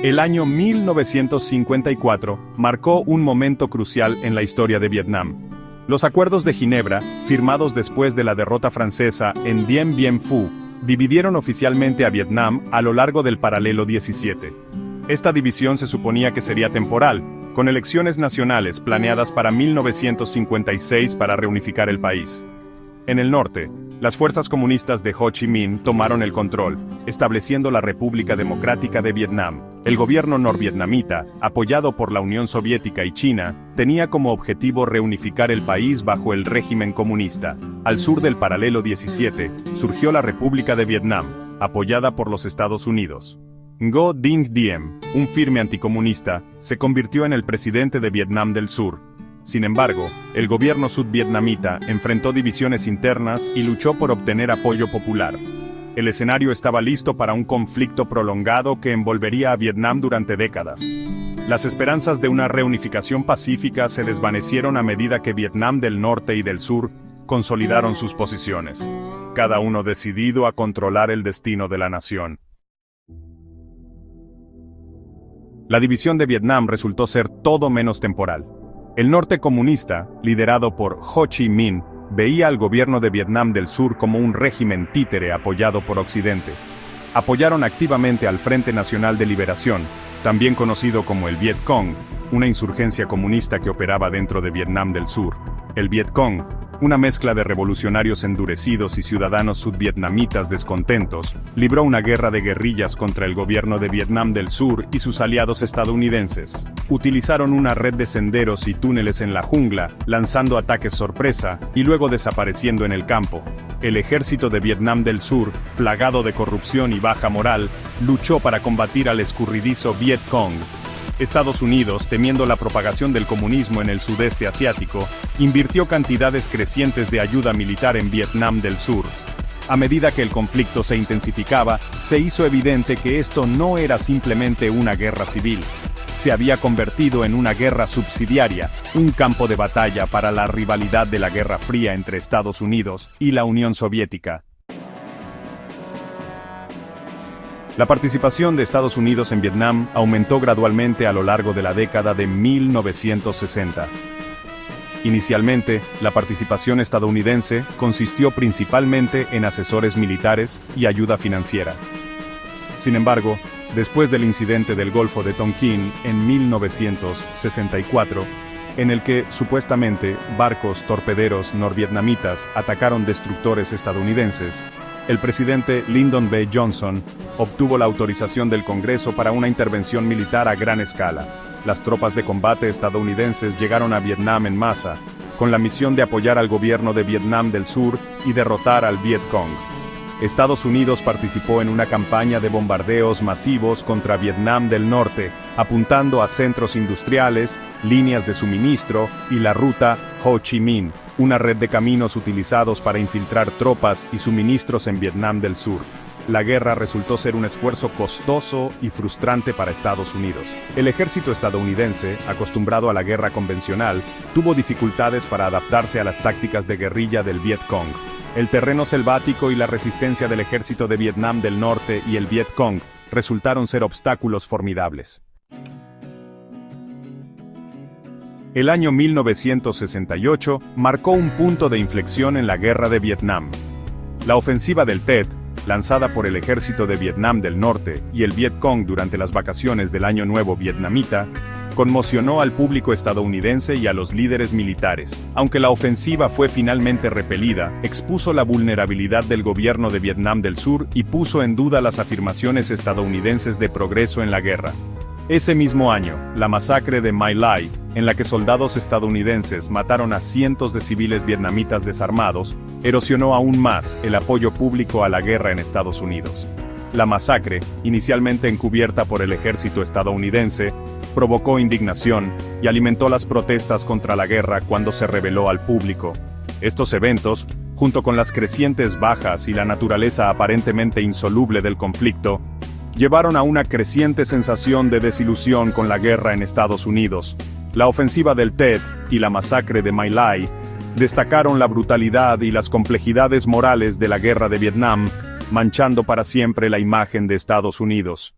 El año 1954 marcó un momento crucial en la historia de Vietnam. Los Acuerdos de Ginebra, firmados después de la derrota francesa en Dien Bien Phu, dividieron oficialmente a Vietnam a lo largo del paralelo 17. Esta división se suponía que sería temporal, con elecciones nacionales planeadas para 1956 para reunificar el país. En el norte, las fuerzas comunistas de Ho Chi Minh tomaron el control, estableciendo la República Democrática de Vietnam. El gobierno norvietnamita, apoyado por la Unión Soviética y China, tenía como objetivo reunificar el país bajo el régimen comunista. Al sur del paralelo 17, surgió la República de Vietnam, apoyada por los Estados Unidos. Ngo Dinh Diem, un firme anticomunista, se convirtió en el presidente de Vietnam del Sur. Sin embargo, el gobierno sudvietnamita enfrentó divisiones internas y luchó por obtener apoyo popular. El escenario estaba listo para un conflicto prolongado que envolvería a Vietnam durante décadas. Las esperanzas de una reunificación pacífica se desvanecieron a medida que Vietnam del Norte y del Sur consolidaron sus posiciones, cada uno decidido a controlar el destino de la nación. La división de Vietnam resultó ser todo menos temporal. El norte comunista, liderado por Ho Chi Minh, veía al gobierno de Vietnam del Sur como un régimen títere apoyado por Occidente. Apoyaron activamente al Frente Nacional de Liberación, también conocido como el Viet Cong, una insurgencia comunista que operaba dentro de Vietnam del Sur. El Viet Cong, una mezcla de revolucionarios endurecidos y ciudadanos sudvietnamitas descontentos, libró una guerra de guerrillas contra el gobierno de Vietnam del Sur y sus aliados estadounidenses. Utilizaron una red de senderos y túneles en la jungla, lanzando ataques sorpresa, y luego desapareciendo en el campo. El ejército de Vietnam del Sur, plagado de corrupción y baja moral, luchó para combatir al escurridizo Viet Cong. Estados Unidos, temiendo la propagación del comunismo en el sudeste asiático, invirtió cantidades crecientes de ayuda militar en Vietnam del Sur. A medida que el conflicto se intensificaba, se hizo evidente que esto no era simplemente una guerra civil. Se había convertido en una guerra subsidiaria, un campo de batalla para la rivalidad de la Guerra Fría entre Estados Unidos y la Unión Soviética. La participación de Estados Unidos en Vietnam aumentó gradualmente a lo largo de la década de 1960. Inicialmente, la participación estadounidense consistió principalmente en asesores militares y ayuda financiera. Sin embargo, después del incidente del Golfo de Tonkin en 1964, en el que, supuestamente, barcos torpederos norvietnamitas atacaron destructores estadounidenses, el presidente Lyndon B. Johnson obtuvo la autorización del Congreso para una intervención militar a gran escala. Las tropas de combate estadounidenses llegaron a Vietnam en masa, con la misión de apoyar al gobierno de Vietnam del Sur y derrotar al Viet Cong. Estados Unidos participó en una campaña de bombardeos masivos contra Vietnam del Norte, apuntando a centros industriales, líneas de suministro y la ruta Ho Chi Minh, una red de caminos utilizados para infiltrar tropas y suministros en Vietnam del Sur. La guerra resultó ser un esfuerzo costoso y frustrante para Estados Unidos. El ejército estadounidense, acostumbrado a la guerra convencional, tuvo dificultades para adaptarse a las tácticas de guerrilla del Viet Cong. El terreno selvático y la resistencia del ejército de Vietnam del Norte y el Viet Cong resultaron ser obstáculos formidables. El año 1968 marcó un punto de inflexión en la guerra de Vietnam. La ofensiva del Tet, lanzada por el ejército de Vietnam del Norte y el Viet Cong durante las vacaciones del Año Nuevo vietnamita, conmocionó al público estadounidense y a los líderes militares. Aunque la ofensiva fue finalmente repelida, expuso la vulnerabilidad del gobierno de Vietnam del Sur y puso en duda las afirmaciones estadounidenses de progreso en la guerra. Ese mismo año, la masacre de My Lai, en la que soldados estadounidenses mataron a cientos de civiles vietnamitas desarmados, erosionó aún más el apoyo público a la guerra en Estados Unidos. La masacre, inicialmente encubierta por el ejército estadounidense, provocó indignación y alimentó las protestas contra la guerra cuando se reveló al público. Estos eventos, junto con las crecientes bajas y la naturaleza aparentemente insoluble del conflicto, llevaron a una creciente sensación de desilusión con la guerra en Estados Unidos. La ofensiva del Tet y la masacre de My Lai destacaron la brutalidad y las complejidades morales de la guerra de Vietnam, manchando para siempre la imagen de Estados Unidos.